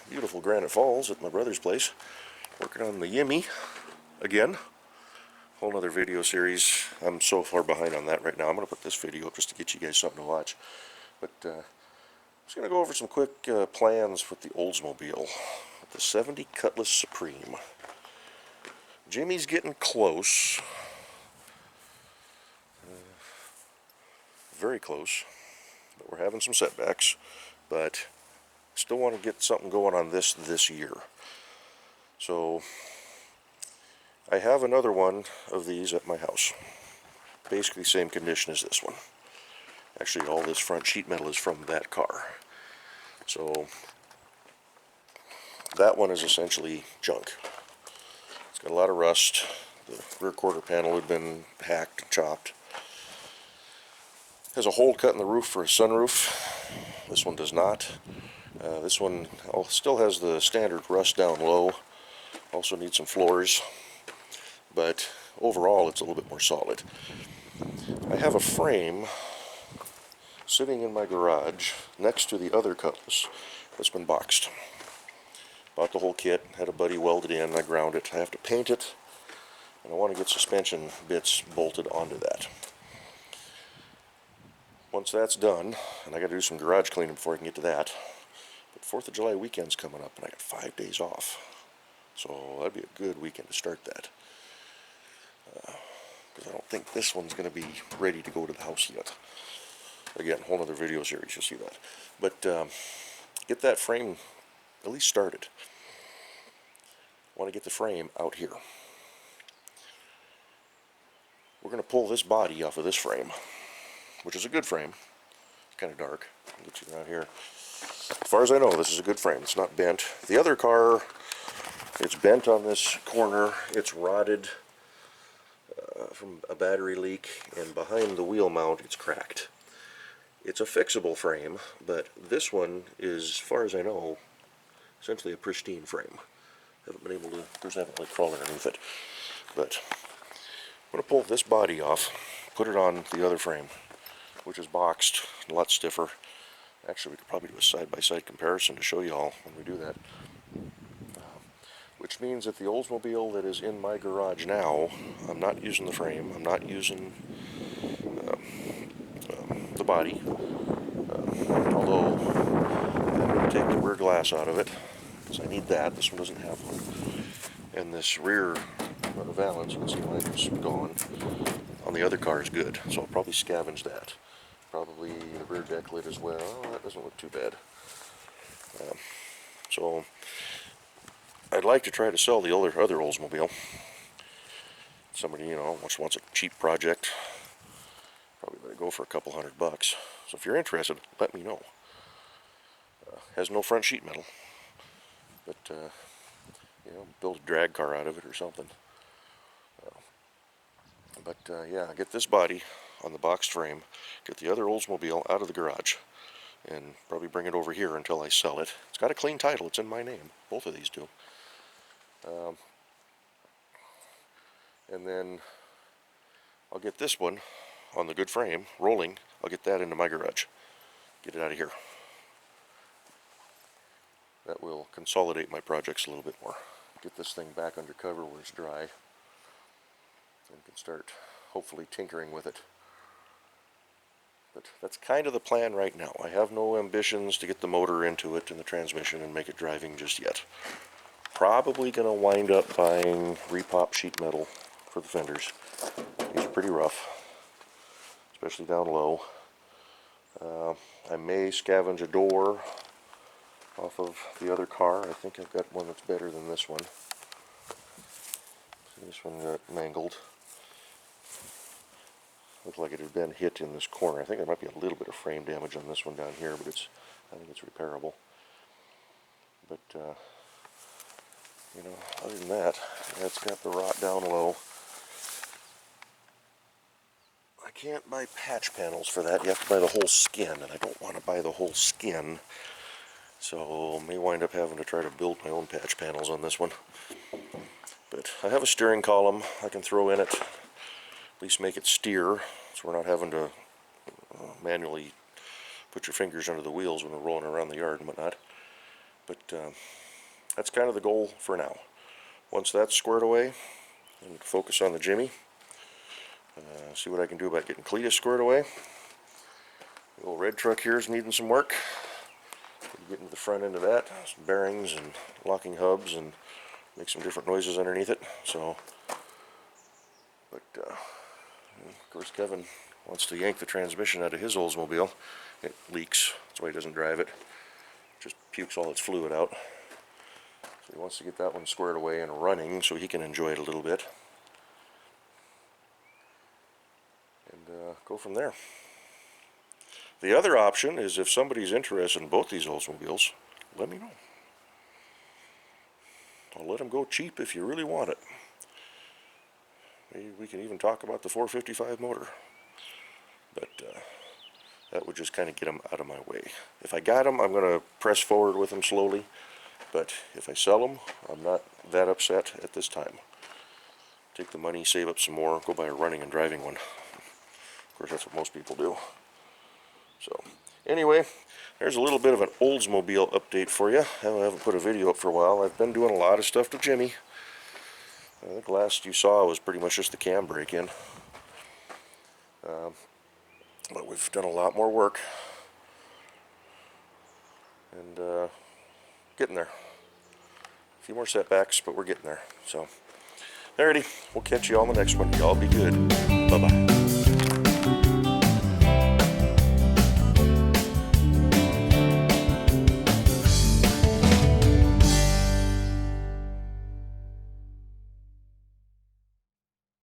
beautiful Granite Falls at my brother's place, working on the Yimmy again. Whole other video series. I'm so far behind on that right now. I'm going to put this video up just to get you guys something to watch. But I'm just going to go over some quick plans with the Oldsmobile, with the 70 Cutlass Supreme. Jimmy's getting close. Very close. But we're having some setbacks. But still want to get something going on this year. So I have another one of these at my house. Basically same condition as this one. Actually, all this front sheet metal is from that car. So that one is essentially junk. It's got a lot of rust. The rear quarter panel had been hacked and chopped. Has a hole cut in the roof for a sunroof. This one does not. This one still has the standard rust down low. Also needs some floors. But overall it's a little bit more solid. I have a frame sitting in my garage next to the other Cutlass that's been boxed. Bought the whole kit, had a buddy weld it in, I ground it. I have to paint it, and I want to get suspension bits bolted onto that. Once that's done, and I got to do some garage cleaning before I can get to that, but 4th of July weekend's coming up and I got 5 days off. So that'd be a good weekend to start that. Because I don't think this one's going to be ready to go to the house yet. Again, whole other video series, you'll see that. But get that frame at least started. Want to get the frame out here. We're going to pull this body off of this frame, which is a good frame. It's kind of dark. I'll get you around here. As far as I know, this is a good frame. It's not bent. The other car, it's bent on this corner. It's rotted from a battery leak, and behind the wheel mount it's cracked. It's a fixable frame, but this one is, as far as I know, essentially a pristine frame. Haven't been able to, there's haven't like crawled underneath it. But I'm going to pull this body off, put it on the other frame, which is boxed, a lot stiffer. Actually, we could probably do a side-by-side comparison to show you all when we do that. Which means that the Oldsmobile that is in my garage now, I'm not using the frame, I'm not using the body, although I'm going to take the rear glass out of it, because I need that. This one doesn't have one. And this rear valance, you can see mine is gone. On the other car is good, so I'll probably scavenge that. Probably the rear deck lid as well. Oh, that doesn't look too bad. So I'd like to try to sell the other Oldsmobile. Somebody, you know, wants a cheap project. Probably let it go for a couple $100. So if you're interested, let me know. Has no front sheet metal, but you know, build a drag car out of it or something. Yeah, get this body on the boxed frame, get the other Oldsmobile out of the garage, and probably bring it over here until I sell it. It's got a clean title, it's in my name, both of these do. And then I'll get this one on the good frame, rolling, I'll get that into my garage, get it out of here. That will consolidate my projects a little bit more. Get this thing back under cover where it's dry, and can start hopefully tinkering with it. But that's kind of the plan right now. I have no ambitions to get the motor into it and the transmission and make it driving just yet. Probably going to wind up buying repop sheet metal for the fenders. These are pretty rough, especially down low. I may scavenge a door off of the other car. I think I've got one that's better than this one. This one got mangled. Looked like it had been hit in this corner. I think there might be a little bit of frame damage on this one down here, but I think it's repairable. But you know, other than that, it's got the rot down low. I can't buy patch panels for that. You have to buy the whole skin, and I don't want to buy the whole skin. So I may wind up having to try to build my own patch panels on this one. But I have a steering column I can throw in it, at least make it steer, so we're not having to manually put your fingers under the wheels when we're rolling around the yard and whatnot. But that's kind of the goal for now. Once that's squared away, I'm going to focus on the Jimmy. See what I can do about getting Cletus squared away. The old red truck here is needing some work. Get into the front end of that, some bearings and locking hubs, and make some different noises underneath it. So, but of course Kevin wants to yank the transmission out of his Oldsmobile. It leaks, that's why he doesn't drive it. Just pukes all its fluid out. So he wants to get that one squared away and running so he can enjoy it a little bit. And go from there. The other option is if somebody's interested in both these Oldsmobiles, let me know. I'll let them go cheap if you really want it. Maybe we can even talk about the 455 motor. But that would just kind of get them out of my way. If I got them, I'm going to press forward with them slowly. But if I sell them, I'm not that upset at this time. Take the money, save up some more, go buy a running and driving one. Of course, that's what most people do. So, anyway, there's a little bit of an Oldsmobile update for you. I haven't put a video up for a while. I've been doing a lot of stuff to Jimmy. I think the last you saw was pretty much just the cam break-in. But we've done a lot more work. And getting there. A few more setbacks, but we're getting there. So, alrighty, we'll catch you all in the next one. Y'all be good. Bye-bye.